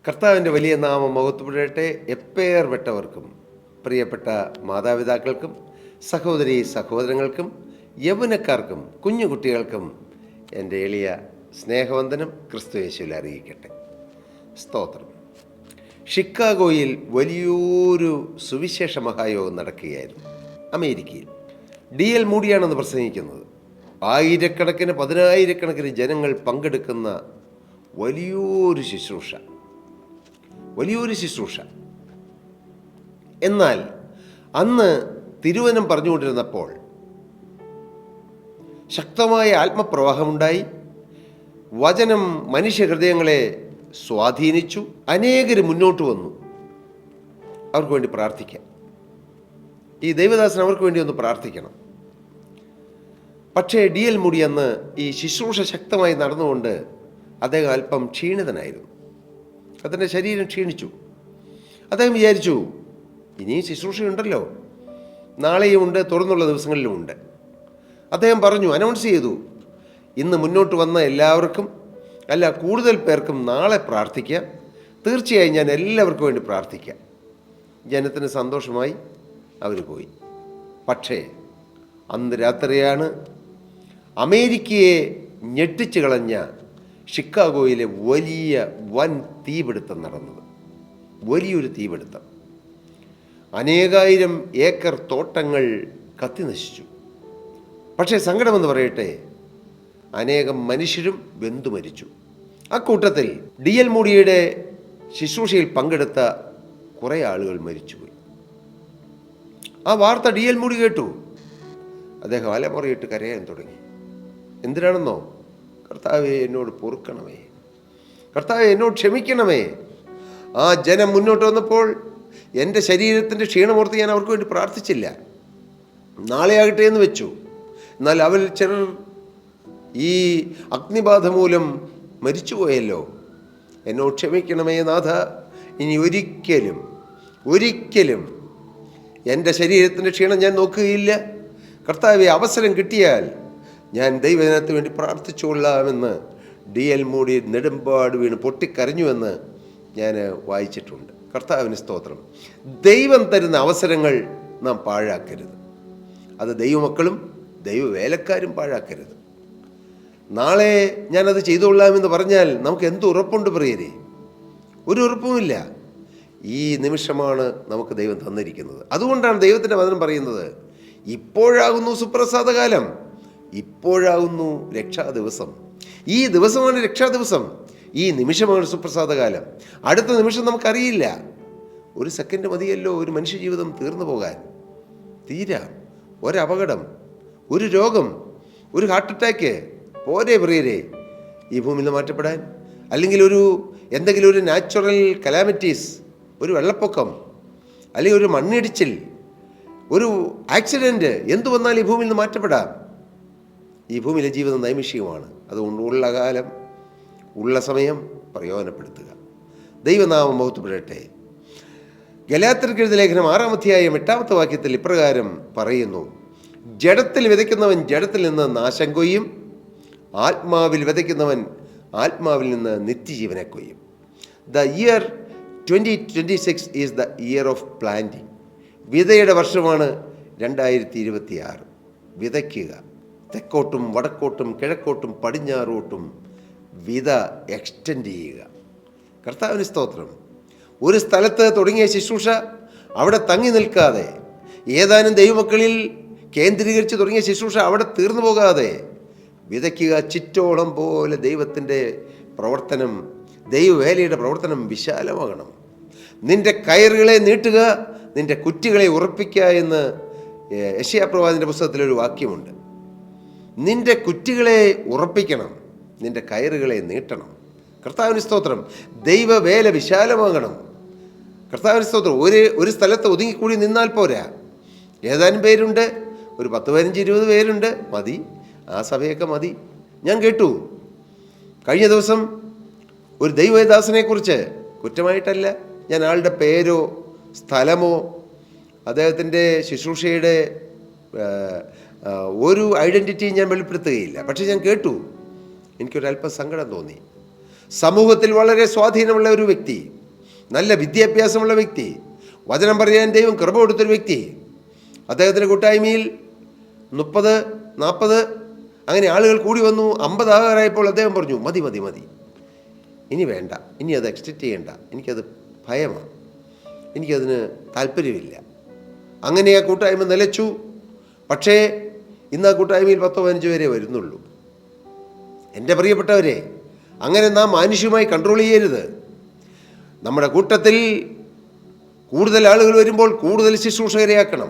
കർത്താവിൻ്റെ വലിയ നാമം മഹത്വപ്പെടട്ടെ. എപ്പേർ വെട്ടവർക്കും പ്രിയപ്പെട്ട മാതാപിതാക്കൾക്കും സഹോദരി സഹോദരങ്ങൾക്കും യൗവനക്കാർക്കും കുഞ്ഞു കുട്ടികൾക്കും എൻ്റെ എളിയ സ്നേഹവന്ദനം ക്രിസ്തുയേശുവിൽ അറിയിക്കട്ടെ. സ്തോത്രം. ഷിക്കാഗോയിൽ വലിയൊരു സുവിശേഷ മഹായോഗം നടക്കുകയായിരുന്നു. അമേരിക്കയിൽ D.L. മൂഡിയാണെന്ന് പ്രസംഗിക്കുന്നത്. ആയിരക്കണക്കിന് പതിനായിരക്കണക്കിന് ജനങ്ങൾ പങ്കെടുക്കുന്ന വലിയൊരു ശുശ്രൂഷ. എന്നാൽ അന്ന് തിരുവചനം പറഞ്ഞുകൊണ്ടിരുന്നപ്പോൾ ശക്തമായ ആത്മപ്രവാഹമുണ്ടായി. വചനം മനുഷ്യഹൃദയങ്ങളെ സ്വാധീനിച്ചു. അനേകർ മുന്നോട്ട് വന്നു അവർക്ക് വേണ്ടി പ്രാർത്ഥിക്കാൻ. ഈ ദൈവദാസൻ അവർക്ക് വേണ്ടി ഒന്ന് പ്രാർത്ഥിക്കണം. പക്ഷേ D.L. മൂഡി അന്ന് ഈ ശുശ്രൂഷ ശക്തമായി നടന്നുകൊണ്ട് അദ്ദേഹം അല്പം ക്ഷീണിതനായിരുന്നു. അതിൻ്റെ ശരീരം ക്ഷീണിച്ചു. അദ്ദേഹം വിചാരിച്ചു, ഇനിയും ശുശ്രൂഷയുണ്ടല്ലോ, നാളെയും ഉണ്ട്, തുടർന്നുള്ള ദിവസങ്ങളിലും ഉണ്ട്. അദ്ദേഹം പറഞ്ഞു, അനൗൺസ് ചെയ്തു, ഇന്ന് മുന്നോട്ട് വന്ന എല്ലാവർക്കും കൂടുതൽ പേർക്കും നാളെ പ്രാർത്ഥിക്കാം. തീർച്ചയായും ഞാൻ എല്ലാവർക്കും വേണ്ടി പ്രാർത്ഥിക്കാം. ജനത്തിന് സന്തോഷമായി അവർ പോയി. പക്ഷേ അന്ന് രാത്രിയാണ് അമേരിക്കയെ ഞെട്ടിച്ചു കളഞ്ഞ ഷിക്കാഗോയിലെ വൻ തീപിടുത്തം നടന്നത്. വലിയൊരു തീപിടുത്തം. അനേകായിരം ഏക്കർ തോട്ടങ്ങൾ കത്തിനശിച്ചു. പക്ഷേ സങ്കടമെന്ന് പറയട്ടെ, അനേകം മനുഷ്യരും വെന്തു മരിച്ചു. അക്കൂട്ടത്തിൽ D.L. മൂഡിയുടെ ശുശ്രൂഷയിൽ പങ്കെടുത്ത കുറേ ആളുകൾ മരിച്ചുപോയി. ആ വാർത്ത D.L. മൂഡി കേട്ടു. അദ്ദേഹം അലമുറയിട്ട് കരയാൻ തുടങ്ങി. എന്തിനാണെന്നോ? കർത്താവേ, എന്നോട് പൊറുക്കണമേ, കർത്താവേ, എന്നോട് ക്ഷമിക്കണമേ. ആ ജനം മുന്നോട്ട് വന്നപ്പോൾ എൻ്റെ ശരീരത്തിൻ്റെ ക്ഷീണമോർത്ത് ഞാൻ അവർക്ക് വേണ്ടി പ്രാർത്ഥിച്ചില്ല. നാളെ ആകട്ടെ എന്ന് വെച്ചു. എന്നാൽ അവരിൽ ചിലർ ഈ അഗ്നിബാധ മൂലം മരിച്ചുപോയല്ലോ. എന്നോട് ക്ഷമിക്കണമേ നാഥ. ഇനി ഒരിക്കലും എൻ്റെ ശരീരത്തിൻ്റെ ക്ഷീണം ഞാൻ നോക്കുകയില്ല. കർത്താവെ, അവസരം കിട്ടിയാൽ ഞാൻ ദൈവജനത്തിന് വേണ്ടി പ്രാർത്ഥിച്ചുകൊള്ളാമെന്ന് D.L. മൂഡി നെടുമ്പാട് വീണ് പൊട്ടിക്കരഞ്ഞുവെന്ന് ഞാൻ വായിച്ചിട്ടുണ്ട്. കർത്താവിന് സ്തോത്രം. ദൈവം തരുന്ന അവസരങ്ങൾ നാം പാഴാക്കരുത്. അത് ദൈവമക്കളും ദൈവവേലക്കാരും പാഴാക്കരുത്. നാളെ ഞാനത് ചെയ്തുകൊള്ളാമെന്ന് പറഞ്ഞാൽ നമുക്ക് എന്ത് ഉറപ്പുണ്ട് പ്രിയരെ? ഒരു ഉറപ്പുമില്ല. ഈ നിമിഷമാണ് നമുക്ക് ദൈവം തന്നിരിക്കുന്നത്. അതുകൊണ്ടാണ് ദൈവത്തിൻ്റെ വചനം പറയുന്നത്, ഇപ്പോഴാകുന്നു സുപ്രസാദകാലം, ഇപ്പോഴാകുന്നു രക്ഷാദിവസം. ഈ ദിവസമാണ് രക്ഷാദിവസം. ഈ നിമിഷമാണ് സുപ്രസാദകാലം. അടുത്ത നിമിഷം നമുക്കറിയില്ല. ഒരു സെക്കൻഡ് മതിയല്ലോ ഒരു മനുഷ്യജീവിതം തീർന്നു പോകാൻ. തീരാം. ഒരപകടം, ഒരു രോഗം, ഒരു ഹാർട്ട് അറ്റാക്ക് പോരെ പ്രിയരെ ഈ ഭൂമിയിൽ നിന്ന് മാറ്റപ്പെടാൻ? അല്ലെങ്കിൽ എന്തെങ്കിലും ഒരു നാച്ചുറൽ കലാമിറ്റീസ്, ഒരു വെള്ളപ്പൊക്കം, അല്ലെങ്കിൽ ഒരു മണ്ണിടിച്ചിൽ, ഒരു ആക്സിഡൻറ്റ്, എന്തു വന്നാൽ ഈ ഭൂമിയിൽ നിന്ന് മാറ്റപ്പെടാം. ഈ ഭൂമിയിലെ ജീവിതം നൈമിഷികമാണ്. അതുകൊണ്ട് ഉള്ള കാലം, ഉള്ള സമയം പ്രയോജനപ്പെടുത്തുക. ദൈവനാമം മഹത്വപ്പെടട്ടെ. ഗലാത്യർക്ക് എഴുതിയ ലേഖനം 6-ാം അധ്യായം 8-ാമത്തെ വാക്യത്തിൽ ഇപ്രകാരം പറയുന്നു, ജഡത്തിൽ വിതയ്ക്കുന്നവൻ ജഡത്തിൽ നിന്ന് നാശം കൊയ്യും, ആത്മാവിൽ വിതയ്ക്കുന്നവൻ ആത്മാവിൽ നിന്ന് നിത്യജീവനെ കൊയ്യും. The year 2026 is the year of planting. വിതയുടെ വർഷമാണ് 2026. വിതയ്ക്കുക. തെക്കോട്ടും വടക്കോട്ടും കിഴക്കോട്ടും പടിഞ്ഞാറോട്ടും വിത എക്സ്റ്റെൻഡ് ചെയ്യുക. കർത്താവിന് സ്തോത്രം. ഒരു സ്ഥലത്ത് തുടങ്ങിയ ശുശ്രൂഷ അവിടെ തങ്ങി നിൽക്കാതെ, ഏതാനും ദൈവമക്കളിൽ കേന്ദ്രീകരിച്ച് തുടങ്ങിയ ശുശ്രൂഷ അവിടെ തീർന്നു പോകാതെ വിതയ്ക്കുക. ചിറ്റോളം പോലെ ദൈവത്തിൻ്റെ പ്രവർത്തനം, ദൈവവേലയുടെ പ്രവർത്തനം വിശാലമാകണം. നിൻ്റെ കയറുകളെ നീട്ടുക, നിൻ്റെ കുറ്റികളെ ഉറപ്പിക്കുക എന്ന് യെശയ്യാപ്രവാചകന്റെ പുസ്തകത്തിലൊരു വാക്യമുണ്ട്. നിൻ്റെ കുറ്റികളെ ഉറപ്പിക്കണം, നിൻ്റെ കയറുകളെ നീട്ടണം. കർത്താവിന് സ്തോത്രം. ദൈവവേല വിശാലമാകണം. കർത്താവിന് സ്തോത്രം. ഒരു സ്ഥലത്ത് ഒതുങ്ങിക്കൂടി നിന്നാൽ പോരാ. ഏതാനും പേരുണ്ട്, ഒരു 10, 15, 20 പേരുണ്ട്, മതി. ആ സഭയൊക്കെ മതി. ഞാൻ കേട്ടു കഴിഞ്ഞ ദിവസം ഒരു ദൈവദാസനെക്കുറിച്ച്, കുറ്റമായിട്ടല്ല, ഞാൻ ആളുടെ പേരോ സ്ഥലമോ അദ്ദേഹത്തിൻ്റെ ശുശ്രൂഷയുടെ ഒരു ഐഡൻറ്റിറ്റിയും ഞാൻ വെളിപ്പെടുത്തുകയില്ല. പക്ഷേ ഞാൻ കേട്ടു, എനിക്കൊരല്പം സങ്കടം തോന്നി. സമൂഹത്തിൽ വളരെ സ്വാധീനമുള്ള ഒരു വ്യക്തി, നല്ല വിദ്യാഭ്യാസമുള്ള വ്യക്തി, വചനം പറയാൻ ദൈവം കൃപ കൊടുത്തൊരു വ്യക്തി. അദ്ദേഹത്തിൻ്റെ കൂട്ടായ്മയിൽ 30, 40 അങ്ങനെ ആളുകൾ കൂടി വന്നു. 50 ആകാറായപ്പോൾ അദ്ദേഹം പറഞ്ഞു, മതി മതി മതി, ഇനി വേണ്ട, ഇനി അത് എക്സ്റ്റെൻഡ് ചെയ്യണ്ട, എനിക്കത് ഭയമാണ്, എനിക്കതിന് താല്പര്യമില്ല. അങ്ങനെ ആ കൂട്ടായ്മ നിലച്ചു. പക്ഷേ ഇന്ന് ആ കൂട്ടായ്മയിൽ 10-15 പേരെ വരുന്നുള്ളൂ. എൻ്റെ പ്രിയപ്പെട്ടവരെ, അങ്ങനെ നാം മാനുഷ്യമായി കൺട്രോൾ ചെയ്യരുത്. നമ്മുടെ കൂട്ടത്തിൽ കൂടുതൽ ആളുകൾ വരുമ്പോൾ കൂടുതൽ ശുശ്രൂഷകരെയാക്കണം.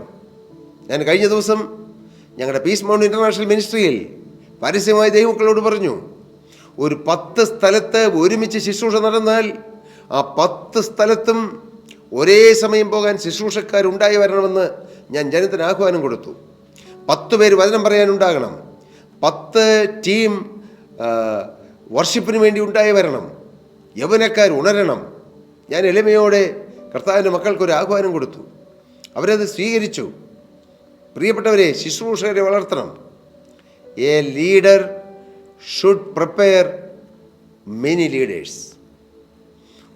ഞാൻ കഴിഞ്ഞ ദിവസം ഞങ്ങളുടെ പീസ് മൗണ്ട് ഇൻ്റർനാഷണൽ മിനിസ്ട്രിയിൽ പരസ്യമായി ദൈവമക്കളോട് പറഞ്ഞു, ഒരു 10 സ്ഥലത്ത് ഒരുമിച്ച് ശുശ്രൂഷ നടന്നാൽ ആ 10 സ്ഥലത്തും ഒരേ സമയം പോകാൻ ശുശ്രൂഷക്കാരുണ്ടായി വരണമെന്ന് ഞാൻ ജനത്തിന് ആഹ്വാനം കൊടുത്തു. 10 പേര് വചനം പറയാനുണ്ടാകണം, 10 ടീം വർഷിപ്പിന് വേണ്ടി ഉണ്ടായി വരണം, യൗവനക്കാർ ഉണരണം. ഞാൻ എളിമയോടെ കർത്താവിൻ്റെ മക്കൾക്കൊരു ആഹ്വാനം കൊടുത്തു. അവരത് സ്വീകരിച്ചു. പ്രിയപ്പെട്ടവരെ, ശുശ്രൂഷകരെ വളർത്തണം. A leader should prepare many leaders.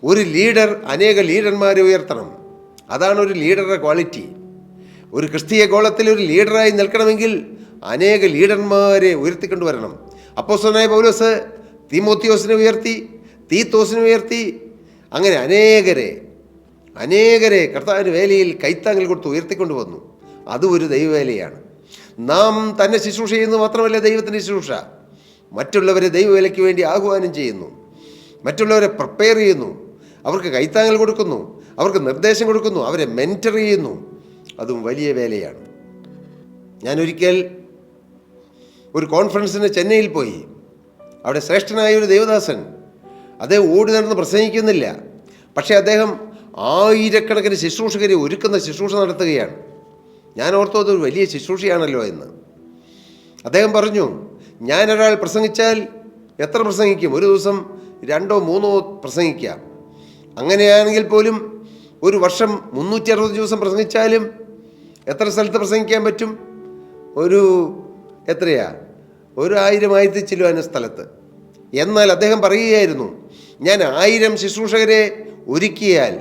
ഒരു ലീഡർ അനേക ലീഡർമാരെ ഉയർത്തണം. അതാണ് ഒരു ലീഡറുടെ ക്വാളിറ്റി. ഒരു ക്രിസ്തീയ ഗോളത്തിൽ ഒരു ലീഡറായി നിൽക്കണമെങ്കിൽ അനേക ലീഡർമാരെ ഉയർത്തിക്കൊണ്ടുവരണം. അപ്പോസ്തലനായ പൗലോസ് തീമോത്തിയോസിനെ ഉയർത്തി, തീത്തോസിനെ ഉയർത്തി, അങ്ങനെ അനേകരെ കർത്താവിൻ്റെ വേലയിൽ കൈത്താങ്ങൽ കൊടുത്ത് ഉയർത്തിക്കൊണ്ടു വന്നു. അതും ഒരു ദൈവവേലയാണ്. നാം തന്നെ ശുശ്രൂഷ ചെയ്യുന്നത് മാത്രമല്ല ദൈവത്തിൻ്റെ ശുശ്രൂഷ. മറ്റുള്ളവരെ ദൈവവേലയ്ക്ക് വേണ്ടി ആഹ്വാനം ചെയ്യുന്നു, മറ്റുള്ളവരെ പ്രിപ്പയർ ചെയ്യുന്നു, അവർക്ക് കൈത്താങ്ങൽ കൊടുക്കുന്നു, അവർക്ക് നിർദ്ദേശം കൊടുക്കുന്നു, അവരെ മെൻറ്റർ ചെയ്യുന്നു. അതും വലിയ വേലയാണ്. ഞാനൊരിക്കൽ ഒരു കോൺഫറൻസിന് ചെന്നൈയിൽ പോയി. അവിടെ ശ്രേഷ്ഠനായ ഒരു ദേവദാസൻ, അദ്ദേഹം ഓടി നടന്ന് പ്രസംഗിക്കുന്നില്ല, പക്ഷേ അദ്ദേഹം ആയിരക്കണക്കിന് ശുശ്രൂഷകരെ ഒരുക്കുന്ന ശുശ്രൂഷ നടത്തുകയാണ്. ഞാൻ ഓർത്തു അതൊരു വലിയ ശുശ്രൂഷയാണല്ലോ എന്ന്. അദ്ദേഹം പറഞ്ഞു, ഞാനൊരാൾ പ്രസംഗിച്ചാൽ എത്ര പ്രസംഗിക്കും? ഒരു ദിവസം 2-3 പ്രസംഗിക്കാം. അങ്ങനെയാണെങ്കിൽ പോലും ഒരു വർഷം 360 ദിവസം പ്രസംഗിച്ചാലും എത്ര സ്ഥലത്ത് പ്രസംഗിക്കാൻ പറ്റും? ഒരു 1000 ചില്ലുവാന സ്ഥലത്ത്. എന്നാൽ അദ്ദേഹം പറയുകയായിരുന്നു, ഞാൻ 1000 ശുശ്രൂഷകരെ ഒരുക്കിയാൽ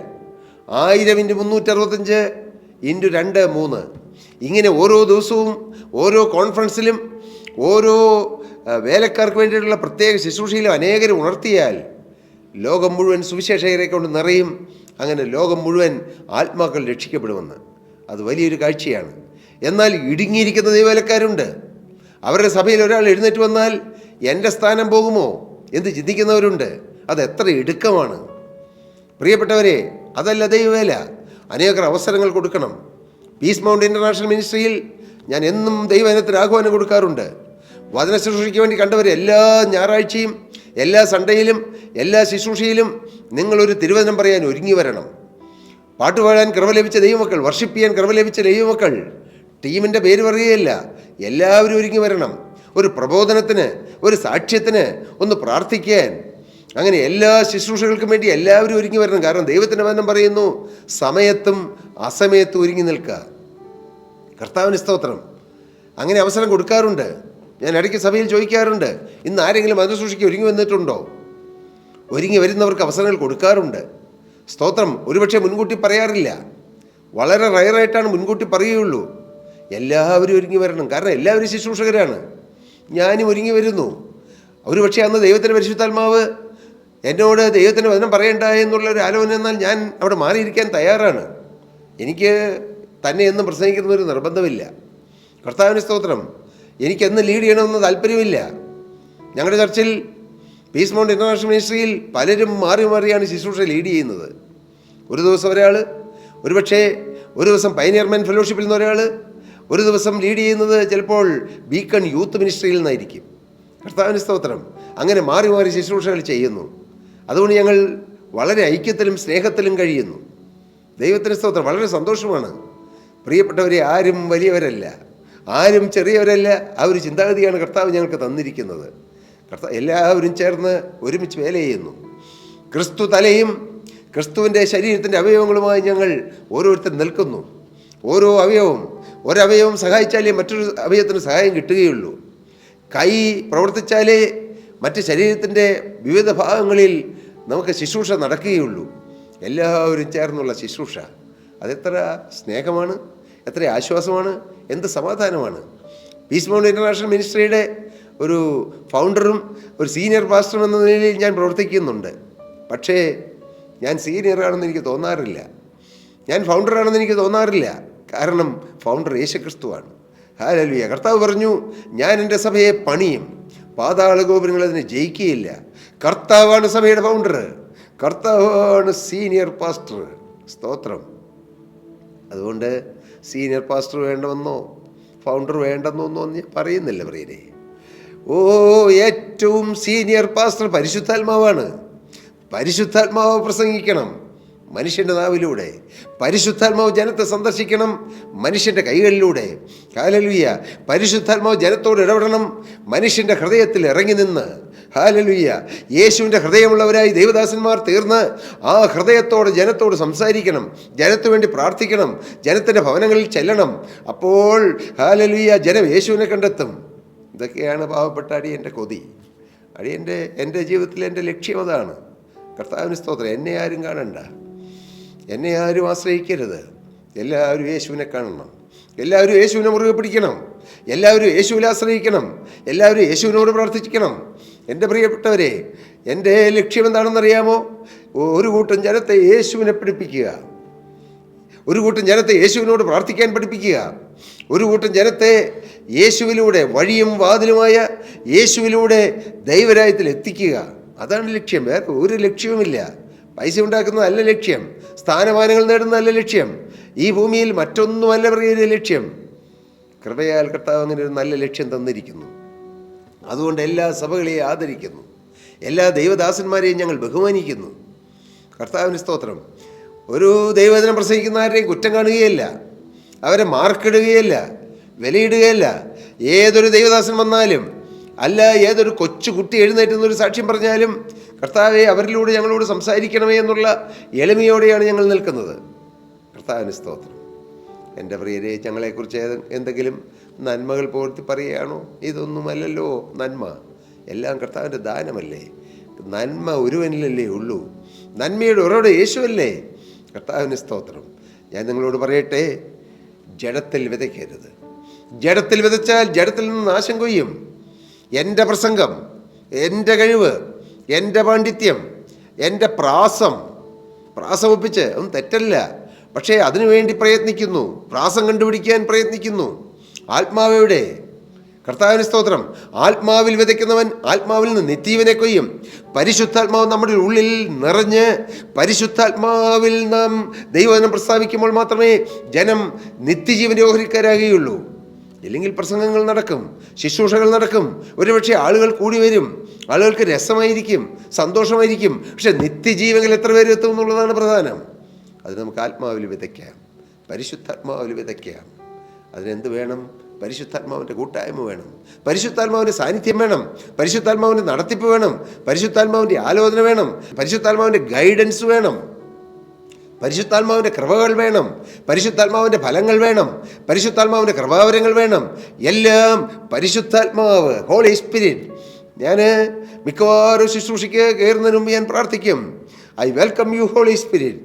1000 × 365 × 2 3 ഇങ്ങനെ ഓരോ ദിവസവും ഓരോ കോൺഫറൻസിലും ഓരോ വേലക്കാർക്ക് വേണ്ടിയിട്ടുള്ള പ്രത്യേക ശുശ്രൂഷയിലും അനേകരെ ഉണർത്തിയാൽ ലോകം മുഴുവൻ സുവിശേഷകരെ കൊണ്ട് നിറയും. അങ്ങനെ ലോകം മുഴുവൻ ആത്മാക്കൾ രക്ഷിക്കപ്പെടുമെന്ന്. അത് വലിയൊരു കാഴ്ചയാണ്. എന്നാൽ ഇടുങ്ങിയിരിക്കുന്ന ദൈവവേലക്കാരുണ്ട്. അവരുടെ സഭയിൽ ഒരാൾ എഴുന്നേറ്റ് വന്നാൽ എൻ്റെ സ്ഥാനം പോകുമോ എന്ന് ചിന്തിക്കുന്നവരുണ്ട്. അത് എത്ര ഇടുക്കമാണ് പ്രിയപ്പെട്ടവരെ. അതല്ല ദൈവവേല. അനേകർ അവസരങ്ങൾ കൊടുക്കണം. പീസ് മൗണ്ട് ഇൻ്റർനാഷണൽ മിനിസ്ട്രിയിൽ ഞാൻ എന്നും ദൈവജനത്തിന് ആഹ്വാനം കൊടുക്കാറുണ്ട്. വചന ശുശ്രൂഷയ്ക്ക് വേണ്ടി കണ്ടവർ എല്ലാ ഞായറാഴ്ചയും, എല്ലാ സൺഡേയിലും, എല്ലാ ശുശ്രൂഷയിലും നിങ്ങളൊരു തിരുവചനം പറയാൻ ഒരുങ്ങി വരണം. പാട്ടുപാടാൻ കൃപ ലഭിച്ച ദൈവമക്കൾ, വർഷിപ്പ് ചെയ്യാൻ കൃപ ലഭിച്ച ദൈവമക്കൾ, ടീമിൻ്റെ പേര് പറയുകയല്ല, എല്ലാവരും ഒരുങ്ങി വരണം. ഒരു പ്രബോധനത്തിന്, ഒരു സാക്ഷ്യത്തിന്, ഒന്ന് പ്രാർത്ഥിക്കാൻ, അങ്ങനെ എല്ലാ ശുശ്രൂഷകൾക്കും വേണ്ടി എല്ലാവരും ഒരുങ്ങി വരണം. കാരണം ദൈവത്തിൻ്റെ വചനം പറയുന്നു, സമയത്തും അസമയത്തും ഒരുങ്ങി നിൽക്കുക. കർത്താവിന് സ്തോത്രം. അങ്ങനെ അവസരം കൊടുക്കാറുണ്ട്. ഞാൻ ഇടയ്ക്ക് സഭയിൽ ചോദിക്കാറുണ്ട്, ഇന്ന് ആരെങ്കിലും വചന ശുശ്രൂഷയ്ക്ക് ഒരുങ്ങി വന്നിട്ടുണ്ടോ? ഒരുങ്ങി വരുന്നവർക്ക് അവസരങ്ങൾ കൊടുക്കാറുണ്ട്. സ്തോത്രം. ഒരുപക്ഷെ മുൻകൂട്ടി പറയാറില്ല, വളരെ റയറായിട്ടാണ് മുൻകൂട്ടി പറയുകയുള്ളൂ. എല്ലാവരും ഒരുങ്ങി വരണം. കാരണം എല്ലാവരും ശുശ്രൂഷകരാണ്. ഞാനും ഒരുങ്ങി വരുന്നു. ഒരുപക്ഷെ അന്ന് ദൈവത്തിൻ്റെ പരിശുദ്ധാത്മാവ് എന്നോട് ദൈവത്തിൻ്റെ വചനം പറയണ്ട എന്നുള്ളൊരു ആലോചന എന്നാൽ ഞാൻ അവിടെ മാറിയിരിക്കാൻ തയ്യാറാണ്. എനിക്ക് തന്നെ എന്നും പ്രസംഗിക്കുന്നൊരു നിർബന്ധമില്ല. കർത്താവിന് സ്തോത്രം. എനിക്കെന്ന് ലീഡ് ചെയ്യണമെന്ന് താല്പര്യമില്ല. ഞങ്ങളുടെ ചർച്ചിൽ പീസ് മൗണ്ട് ഇൻ്റർനാഷണൽ മിനിസ്ട്രിയിൽ പലരും മാറിയാണ് ശുശ്രൂഷ ലീഡ് ചെയ്യുന്നത്. ഒരു ദിവസം ഒരാൾ, ഒരുപക്ഷെ ഒരു ദിവസം പയനിയർമാൻ ഫെലോഷിപ്പിൽ നിന്ന് ഒരാൾ, ഒരു ദിവസം ലീഡ് ചെയ്യുന്നത് ചിലപ്പോൾ ബീക്കൺ യൂത്ത് മിനിസ്ട്രിയിൽ നിന്നായിരിക്കും. കർത്താവിന് സ്തോത്രം. അങ്ങനെ മാറി ശുശ്രൂഷകൾ ചെയ്യുന്നു. അതുകൊണ്ട് ഞങ്ങൾ വളരെ ഐക്യത്തിലും സ്നേഹത്തിലും കഴിയുന്നു. ദൈവത്തിന് സ്തോത്രം. വളരെ സന്തോഷമാണ്. പ്രിയപ്പെട്ടവരെ, ആരും വലിയവരല്ല, ആരും ചെറിയവരല്ല. ആ ഒരു ചിന്താഗതിയാണ് കർത്താവ് ഞങ്ങൾക്ക് തന്നിരിക്കുന്നത്. എല്ലാവരും ചേർന്ന് ഒരുമിച്ച് വേല ചെയ്യുന്നു. ക്രിസ്തു തലയും ക്രിസ്തുവിൻ്റെ ശരീരത്തിൻ്റെ അവയവങ്ങളുമായി ഞങ്ങൾ ഓരോരുത്തർ നിൽക്കുന്നു. ഓരോ അവയവവും, ഒരവയവം സഹായിച്ചാലേ മറ്റൊരു അവയവത്തിന് സഹായം കിട്ടുകയുള്ളൂ. കൈ പ്രവർത്തിച്ചാലേ മറ്റ് ശരീരത്തിൻ്റെ വിവിധ ഭാഗങ്ങളിൽ നമുക്ക് ശുശ്രൂഷ നടക്കുകയുള്ളൂ. എല്ലാവരും ചേർന്നുള്ള ശുശ്രൂഷ, അതെത്ര സ്നേഹമാണ്, എത്ര ആശ്വാസമാണ്, എന്ത് സമാധാനമാണ്. പീസ് മൗണ്ട് ഇൻ്റർനാഷണൽ മിനിസ്ട്രിയുടെ ഒരു ഫൗണ്ടറും ഒരു സീനിയർ പാസ്റ്ററും എന്ന നിലയിൽ ഞാൻ പ്രവർത്തിക്കുന്നുണ്ട്. പക്ഷേ ഞാൻ സീനിയറാണെന്ന് എനിക്ക് തോന്നാറില്ല, ഞാൻ ഫൗണ്ടറാണെന്ന് എനിക്ക് തോന്നാറില്ല. കാരണം ഫൗണ്ടർ യേശുക്രിസ്തുവാണ്. ഹല്ലേലൂയ. കർത്താവ് പറഞ്ഞു, ഞാൻ എൻ്റെ സഭയെ പണിയും, പാതാള ഗോപുരങ്ങൾ അതിനെ ജയിക്കുകയില്ല. കർത്താവാണ് സഭയുടെ ഫൗണ്ടർ, കർത്താവാണ് സീനിയർ പാസ്റ്റർ. സ്തോത്രം. അതുകൊണ്ട് സീനിയർ പാസ്റ്റർ വേണ്ടെന്നോ ഫൗണ്ടർ വേണ്ടെന്നോ ഞാൻ പറയുന്നില്ല പ്രിയരെ. ഏറ്റവും സീനിയർ പാസ്റ്റർ പരിശുദ്ധാത്മാവാണ്. പരിശുദ്ധാത്മാവ് പ്രസംഗിക്കണം മനുഷ്യൻ്റെ നാവിലൂടെ. പരിശുദ്ധാത്മാവ് ജനത്തെ സന്ദർശിക്കണം മനുഷ്യൻ്റെ കൈകളിലൂടെ. ഹല്ലേലൂയ. പരിശുദ്ധാത്മാവ് ജനത്തോട് ഇടപെടണം മനുഷ്യൻ്റെ ഹൃദയത്തിൽ ഇറങ്ങി നിന്ന്. ഹല്ലേലൂയ. യേശുവിൻ്റെ ഹൃദയമുള്ളവരായി ദൈവദാസന്മാർ തീർന്ന് ആ ഹൃദയത്തോട് ജനത്തോട് സംസാരിക്കണം, ജനത്തിനു വേണ്ടി പ്രാർത്ഥിക്കണം, ജനത്തിൻ്റെ ഭവനങ്ങളിൽ ചെല്ലണം. അപ്പോൾ ഹല്ലേലൂയ ജനം യേശുവിനെ കണ്ടെത്തും. ഇതൊക്കെയാണ് പാവപ്പെട്ട അടിയൻ്റെ കൊതി. എൻ്റെ ജീവിതത്തിൽ എൻ്റെ ലക്ഷ്യം അതാണ്. കർത്താവിന് സ്തോത്രം. എന്നെ ആരും കാണണ്ട, എന്നെ ആരും ആശ്രയിക്കരുത്. എല്ലാവരും യേശുവിനെ കാണണം, എല്ലാവരും യേശുവിനെ മുറുകെ പിടിക്കണം, എല്ലാവരും യേശുവിൽ ആശ്രയിക്കണം, എല്ലാവരും യേശുവിനോട് പ്രാർത്ഥിക്കണം. എൻ്റെ പ്രിയപ്പെട്ടവരെ, എൻ്റെ ലക്ഷ്യം എന്താണെന്നറിയാമോ? ഒരു കൂട്ടം ജനത്തെ യേശുവിനെ പഠിപ്പിക്കുക, ഒരു കൂട്ടം ജനത്തെ യേശുവിനോട് പ്രാർത്ഥിക്കാൻ പഠിപ്പിക്കുക, ഒരു കൂട്ടം ജനത്തെ യേശുവിലൂടെ, വഴിയും വാതിലുമായ യേശുവിലൂടെ ദൈവരാജ്യത്തിൽ എത്തിക്കുക. അതാണ് ലക്ഷ്യം. വേറെ ഒരു ലക്ഷ്യവുമില്ല. പൈസ ഉണ്ടാക്കുന്നതല്ല ലക്ഷ്യം, സ്ഥാനമാനങ്ങൾ നേടുന്നതല്ല ലക്ഷ്യം, ഈ ഭൂമിയിൽ മറ്റൊന്നുമല്ല പ്രിയ ലക്ഷ്യം. കൃപയാൽ കർത്താവ് അങ്ങനെ ഒരു നല്ല ലക്ഷ്യം തന്നിരിക്കുന്നു. അതുകൊണ്ട് എല്ലാ സഭകളെയും ആദരിക്കുന്നു, എല്ലാ ദൈവദാസന്മാരെയും ഞങ്ങൾ ബഹുമാനിക്കുന്നു. കർത്താവിന് സ്തോത്രം. ഒരു ദൈവവചനം പ്രസംഗിക്കുന്ന ആരെയും കുറ്റം കാണുകയല്ല, അവരെ മാർക്കിടുകയല്ല, വിലയിടുകയല്ല. ഏതൊരു ദൈവദാസൻ വന്നാലും, അല്ല ഏതൊരു കൊച്ചു കുട്ടി എഴുന്നേറ്റുന്നൊരു സാക്ഷ്യം പറഞ്ഞാലും, കർത്താവെ അവരിലൂടെ ഞങ്ങളോട് സംസാരിക്കണമേ എന്നുള്ള എളിമയോടെയാണ് ഞങ്ങൾ നിൽക്കുന്നത്. കർത്താവിന് സ്തോത്രം. എൻ്റെ പ്രിയരെ, ഞങ്ങളെക്കുറിച്ച് എന്തെങ്കിലും നന്മകൾ പോർത്തി പറയുകയാണോ? ഇതൊന്നുമല്ലല്ലോ നന്മ, എല്ലാം കർത്താവിൻ്റെ ദാനമല്ലേ. നന്മ ഒരുവനിലല്ലേ ഉള്ളൂ, നന്മയുടെ ഉറവിടം യേശുവല്ലേ. കർത്താവിന് സ്തോത്രം. ഞാൻ നിങ്ങളോട് പറയട്ടെ, ജഡത്തിൽ വിതയ്ക്കരുത്. ജഡത്തിൽ വിതച്ചാൽ ജഡത്തിൽ നിന്ന് നാശം കൊയ്യും. എൻ്റെ പ്രസംഗം, എൻ്റെ കഴിവ്, എൻ്റെ പാണ്ഡിത്യം, എൻ്റെ പ്രാസം ഒപ്പിച്ച് ഒന്നും തെറ്റല്ല. പക്ഷേ അതിനുവേണ്ടി പ്രയത്നിക്കുന്നു, പ്രാസം കണ്ടുപിടിക്കാൻ പ്രയത്നിക്കുന്നു. ആത്മാവെവിടെ? കർത്താവിന് സ്തോത്രം. ആത്മാവിൽ വിതയ്ക്കുന്നവൻ ആത്മാവിൽ നിന്ന് നിത്യജീവനെ കൊയ്യും. പരിശുദ്ധാത്മാവ് നമ്മുടെ ഉള്ളിൽ നിറഞ്ഞ് പരിശുദ്ധാത്മാവിൽ നാം ദൈവവചനം പ്രസ്താവിക്കുമ്പോൾ മാത്രമേ ജനം നിത്യജീവൻ്റെ ഓഹരിക്കാരാകുകയുള്ളൂ. ഇല്ലെങ്കിൽ പ്രസംഗങ്ങൾ നടക്കും, ശുശ്രൂഷകൾ നടക്കും, ഒരുപക്ഷെ ആളുകൾ കൂടി വരും, ആളുകൾക്ക് രസമായിരിക്കും, സന്തോഷമായിരിക്കും. പക്ഷെ നിത്യജീവനിൽ എത്ര പേര് എത്തും എന്നുള്ളതാണ് പ്രധാനം. അത് നമുക്ക് ആത്മാവിൽ വിതയ്ക്കാം, പരിശുദ്ധാത്മാവിൽ വിതയ്ക്കാം. അതിനെന്ത് വേണം? പരിശുദ്ധാത്മാവിൻ്റെ കൂട്ടായ്മ വേണം, പരിശുദ്ധാത്മാവിൻ്റെ സാന്നിധ്യം വേണം, പരിശുദ്ധാത്മാവിൻ്റെ നടത്തിപ്പ് വേണം, പരിശുദ്ധാത്മാവിൻ്റെ ആലോചന വേണം, പരിശുദ്ധാത്മാവിൻ്റെ ഗൈഡൻസ് വേണം, പരിശുദ്ധാത്മാവിൻ്റെ കൃപകൾ വേണം, പരിശുദ്ധാത്മാവിൻ്റെ ഫലങ്ങൾ വേണം, പരിശുദ്ധാത്മാവിൻ്റെ കൃപാവരങ്ങൾ വേണം. എല്ലാം പരിശുദ്ധാത്മാവ്, ഹോളി സ്പിരിറ്റ്. ഞാൻ മിക്കവാറും ശുശ്രൂഷയ്ക്ക് കയറുന്നതിന് മുമ്പ് ഞാൻ പ്രാർത്ഥിക്കും, I welcome you Holy Spirit.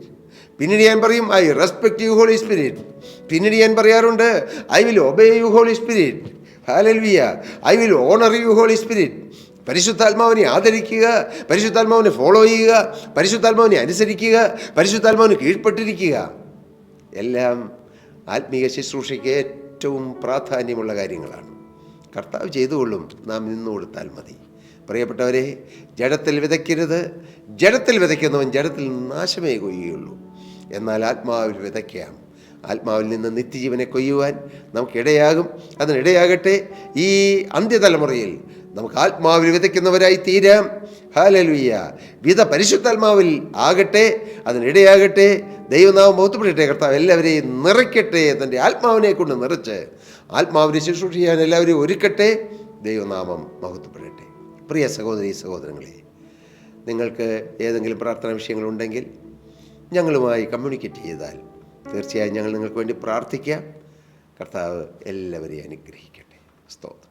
പിന്നീട് ഞാൻ പറയും, I respect you Holy Spirit. പിന്നീട് ഞാൻ പറയാറുണ്ട്, I will obey you Holy Spirit. Hallelujah. I will honour you Holy Spirit. പരിശുദ്ധാത്മാവിനെ ആദരിക്കുക, പരിശുദ്ധാത്മാവിനെ ഫോളോ ചെയ്യുക, പരിശുദ്ധാത്മാവിനെ അനുസരിക്കുക, പരിശുദ്ധാത്മാവിന് കീഴ്പ്പെട്ടിരിക്കുക. എല്ലാം ആത്മീയ ശുശ്രൂഷയ്ക്ക് ഏറ്റവും പ്രാധാന്യമുള്ള കാര്യങ്ങളാണ്. കർത്താവ് ചെയ്തുകൊള്ളും, നാം നിന്നു കൊടുത്താൽ മതി. പ്രിയപ്പെട്ടവരെ, ജഡത്തിൽ വിതയ്ക്കരുത്. ജഡത്തിൽ വിതയ്ക്കുന്നവൻ ജഡത്തിൽ നാശമേ കൊയ്യുകയുള്ളൂ. എന്നാൽ ആത്മാവിൽ വിതയ്ക്കാം. ആത്മാവിൽ നിന്ന് നിത്യജീവനെ കൊയ്യുവാൻ നമുക്കിടയാകും. അതിനിടയാകട്ടെ. ഈ അന്ത്യതലമുറയിൽ നമുക്ക് ആത്മാവിൽ വിതയ്ക്കുന്നവരായി തീരാം. ഹല്ലേലൂയ. പരിശുദ്ധാത്മാവിൽ ആകട്ടെ, അതിനിടയാകട്ടെ. ദൈവനാമം മഹത്വപ്പെടട്ടെ. കർത്താവ് എല്ലാവരെയും നിറയ്ക്കട്ടെ, തൻ്റെ ആത്മാവിനെ കൊണ്ട് നിറച്ച് ആത്മാവിനെ ശുശ്രൂഷ ചെയ്യാൻ എല്ലാവരെയും ഒരുക്കട്ടെ. ദൈവനാമം മഹത്വപ്പെടട്ടെ. പ്രിയ സഹോദരീ സഹോദരങ്ങളെ, നിങ്ങൾക്ക് ഏതെങ്കിലും പ്രാർത്ഥനാ വിഷയങ്ങളുണ്ടെങ്കിൽ ഞങ്ങളുമായി കമ്മ്യൂണിക്കേറ്റ് ചെയ്താൽ തീർച്ചയായും ഞങ്ങൾ നിങ്ങൾക്ക് വേണ്ടി പ്രാർത്ഥിക്കാം. കർത്താവ് എല്ലാവരെയും അനുഗ്രഹിക്കട്ടെ. സ്തോത്രം.